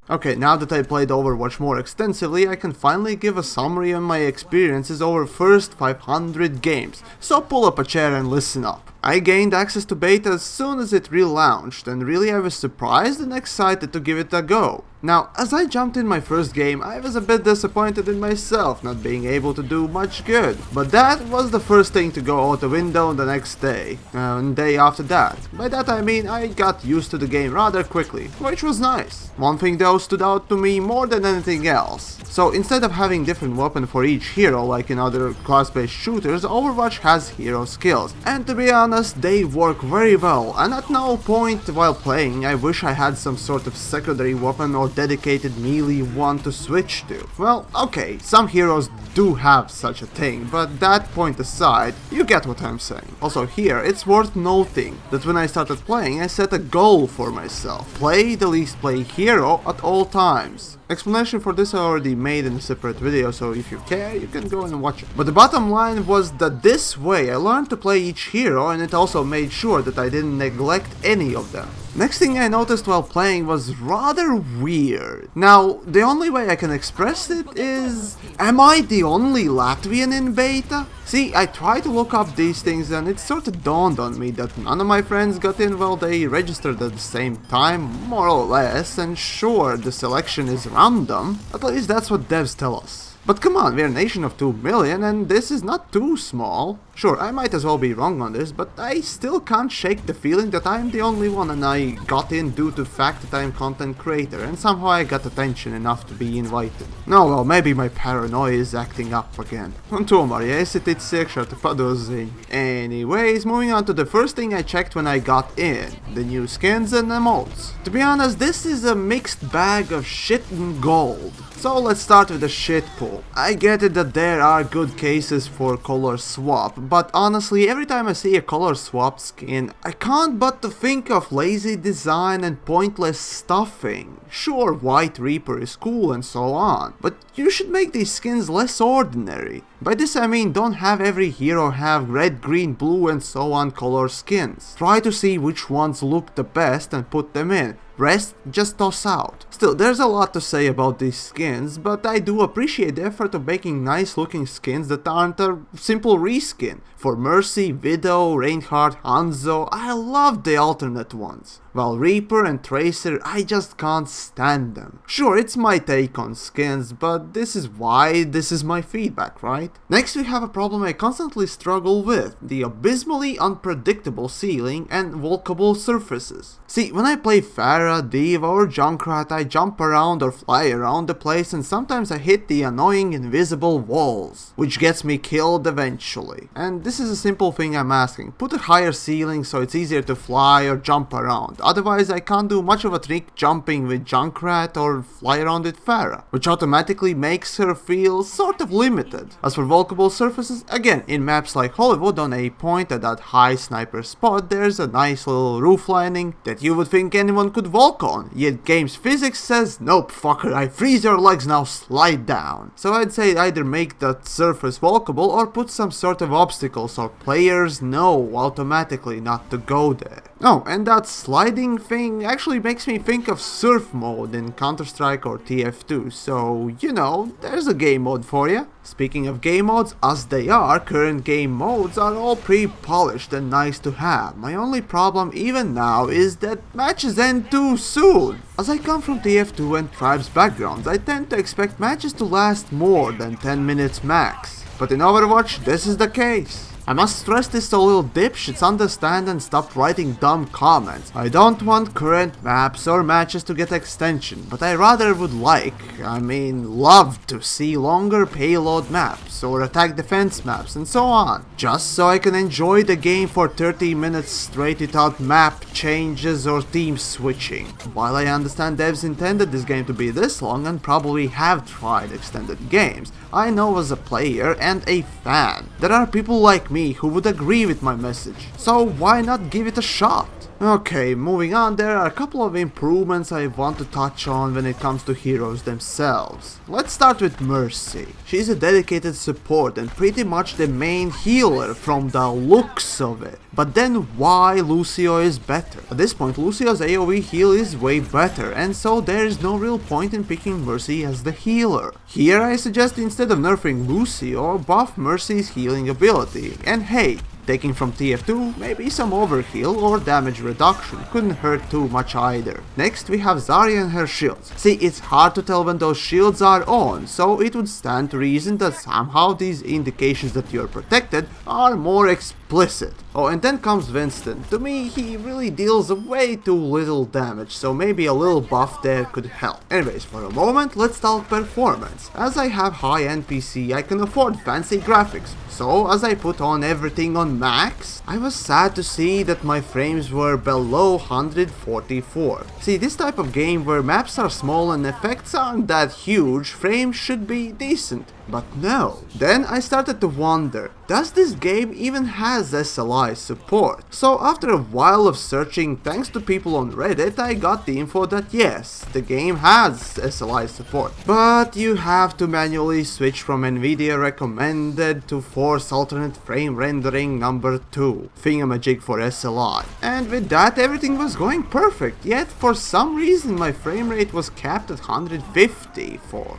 Okay, now that I played Overwatch more extensively, I can finally give a summary on my experiences over first 500 games, so pull up a chair and listen up. I gained access to beta as soon as it relaunched, and really I was surprised and excited to give it a go. Now, as I jumped in my first game, I was a bit disappointed in myself not being able to do much good, but that was the first thing to go out the window the next day, and day after that. By that I mean I got used to the game rather quickly, which was nice. One thing though stood out to me more than anything else. So instead of having different weapons for each hero like in other class-based shooters, Overwatch has hero skills, and to be honest, they work very well, and at no point while playing I wish I had some sort of secondary weapon or dedicated melee one to switch to. Well, okay, some heroes do have such a thing, but that point aside, you get what I'm saying. Also here, it's worth noting that when I started playing, I set a goal for myself. Play the least play hero at all times. Explanation for this I already made in a separate video, so if you care, you can go and watch it. But the bottom line was that this way I learned to play each hero, and it also made sure that I didn't neglect any of them. Next thing I noticed while playing was rather weird. Now, the only way I can express it is... am I the only Latvian in beta? See, I tried to look up these things and it sort of dawned on me that none of my friends got in while they registered at the same time, more or less, and sure, the selection is random, at least that's what devs tell us. But come on, we're a nation of 2 million and this is not too small. Sure, I might as well be wrong on this, but I still can't shake the feeling that I'm the only one and I got in due to the fact that I'm a content creator and somehow I got attention enough to be invited. No, well, maybe my paranoia is acting up again. Tomēr, ja esi ticis iekšā, tad pados ziņu. Anyways, moving on to the first thing I checked when I got in, the new skins and emotes. To be honest, this is a mixed bag of shit and gold. So let's start with the shit pool. I get it that there are good cases for color swap, but honestly, every time I see a color swap skin, I can't but to think of lazy design and pointless stuffing. Sure, White Reaper is cool and so on, but you should make these skins less ordinary. By this I mean don't have every hero have red, green, blue and so on color skins. Try to see which ones look the best and put them in. Rest, just toss out. Still, there's a lot to say about these skins, but I do appreciate the effort of making nice looking skins that aren't a simple reskin. For Mercy, Widow, Reinhardt, Hanzo, I love the alternate ones. While Reaper and Tracer, I just can't stand them. Sure, it's my take on skins, but this is why this is my feedback, right? Next we have a problem I constantly struggle with, the abysmally unpredictable ceiling and walkable surfaces. See, when I play Pharah, Diva or Junkrat, I jump around or fly around the place and sometimes I hit the annoying invisible walls, which gets me killed eventually. And this is a simple thing I'm asking, put a higher ceiling so it's easier to fly or jump around. Otherwise I can't do much of a trick jumping with Junkrat or fly around with Pharah, which automatically makes her feel sort of limited. As for walkable surfaces, again, in maps like Hollywood on a point at that high sniper spot, there's a nice little roof lining that you would think anyone could walk on, yet game's physics says, nope fucker, I freeze your legs, now slide down. So I'd say either make that surface walkable or put some sort of obstacle so players know automatically not to go there. Oh, and that sliding thing actually makes me think of surf mode in Counter-Strike or TF2, so you know, there's a game mode for you. Speaking of game modes, as they are, current game modes are all pre-polished and nice to have. My only problem even now is that matches end too soon. As I come from TF2 and Tribes backgrounds, I tend to expect matches to last more than 10 minutes max. But in Overwatch, this is the case. I must stress this so little dipshits understand and stop writing dumb comments. I don't want current maps or matches to get extension, but I rather would love to see longer payload maps or attack defense maps and so on, just so I can enjoy the game for 30 minutes straight without map changes or team switching. While I understand devs intended this game to be this long and probably have tried extended games, I know as a player and a fan, there are people like me who would agree with my message, so why not give it a shot? Okay, moving on, there are a couple of improvements I want to touch on when it comes to heroes themselves. Let's start with Mercy. She's a dedicated support and pretty much the main healer from the looks of it. But then why Lucio is better? At this point, Lucio's AoE heal is way better, and so there is no real point in picking Mercy as the healer. Here I suggest instead of nerfing Lucio, buff Mercy's healing ability, and hey, taking from TF2, maybe some overheal or damage reduction couldn't hurt too much either. Next we have Zarya and her shields. See, it's hard to tell when those shields are on, so it would stand to reason that somehow these indications that you're protected are more explicit. Oh, and then comes Winston. To me, he really deals way too little damage, so maybe a little buff there could help. Anyways, for a moment, let's talk performance. As I have high-end PC, I can afford fancy graphics. So, as I put on everything on max, I was sad to see that my frames were below 144. See, this type of game where maps are small and effects aren't that huge, frames should be decent. But no. Then I started to wonder, does this game even has SLI support? So after a while of searching, thanks to people on Reddit, I got the info that yes, the game has SLI support. But you have to manually switch from Nvidia recommended to force alternate frame rendering number 2 thingamajig for SLI. And with that everything was going perfect, yet for some reason my frame rate was capped at 154.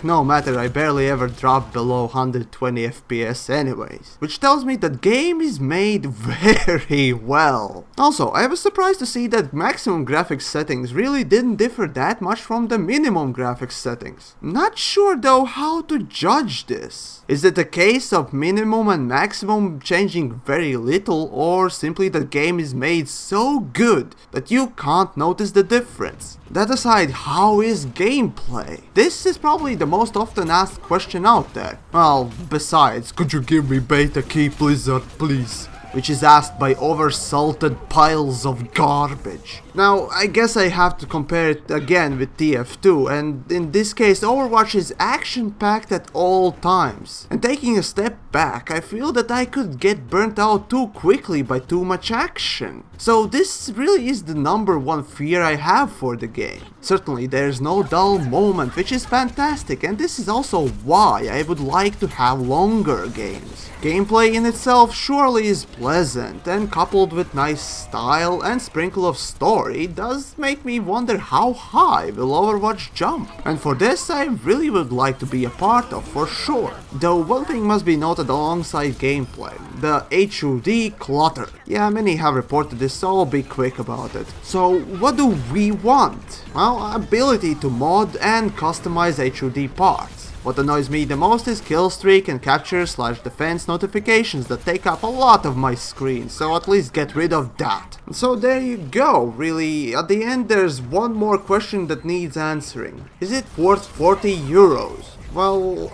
No matter, I barely ever dropped below 120 FPS anyways. Which tells me that game is made very well. Also, I was surprised to see that maximum graphics settings really didn't differ that much from the minimum graphics settings. Not sure though how to judge this. Is it a case of minimum and maximum changing very little, or simply the game is made so good that you can't notice the difference? That aside, how is gameplay? This is probably the most often asked question out there. Well, besides, could you give me beta key Blizzard, please? Which is asked by oversalted piles of garbage. Now, I guess I have to compare it again with TF2, and in this case Overwatch is action-packed at all times. And taking a step back, I feel that I could get burnt out too quickly by too much action. So this really is the #1 fear I have for the game. Certainly there's no dull moment, which is fantastic, and this is also why I would like to have longer games. Gameplay in itself surely is pleasant, and coupled with nice style and sprinkle of story does make me wonder how high will Overwatch jump. And for this I really would like to be a part of, for sure. Though one thing must be noted alongside gameplay, the HUD clutter. Yeah, many have reported this, so I'll be quick about it. So what do we want? Well, ability to mod and customize HUD parts. What annoys me the most is killstreak and capture/defense notifications that take up a lot of my screen, so at least get rid of that. So there you go, really. At the end there's one more question that needs answering. Is it worth 40 euros? Well,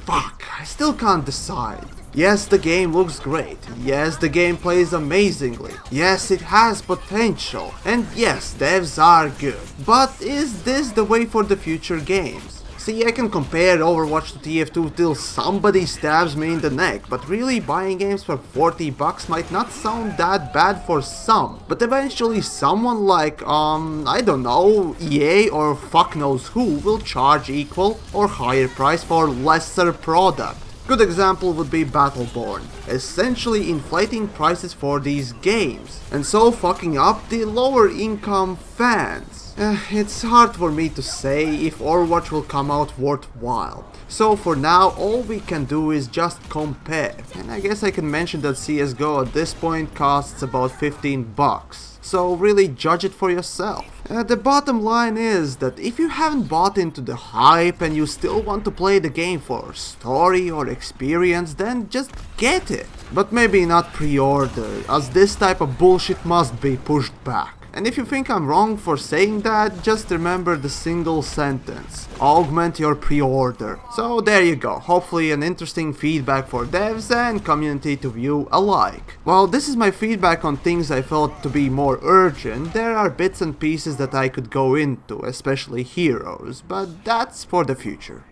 fuck, I still can't decide. Yes, the game looks great. Yes, the game plays amazingly. Yes, it has potential. And yes, devs are good. But is this the way for the future games? See, I can compare Overwatch to TF2 till somebody stabs me in the neck, but really buying games for 40 bucks might not sound that bad for some. But eventually someone like, I don't know, EA or fuck knows who will charge equal or higher price for lesser product. Good example would be Battleborn, essentially inflating prices for these games, and so fucking up the lower income fans. It's hard for me to say if Overwatch will come out worthwhile. So for now, all we can do is just compare. And I guess I can mention that CSGO at this point costs about 15 bucks. So really judge it for yourself. The bottom line is that if you haven't bought into the hype and you still want to play the game for story or experience, then just get it. But maybe not pre-order, as this type of bullshit must be pushed back. And if you think I'm wrong for saying that, just remember the single sentence: augment your pre-order. So there you go, hopefully an interesting feedback for devs and community to view alike. While this is my feedback on things I felt to be more urgent, there are bits and pieces that I could go into, especially heroes, but that's for the future.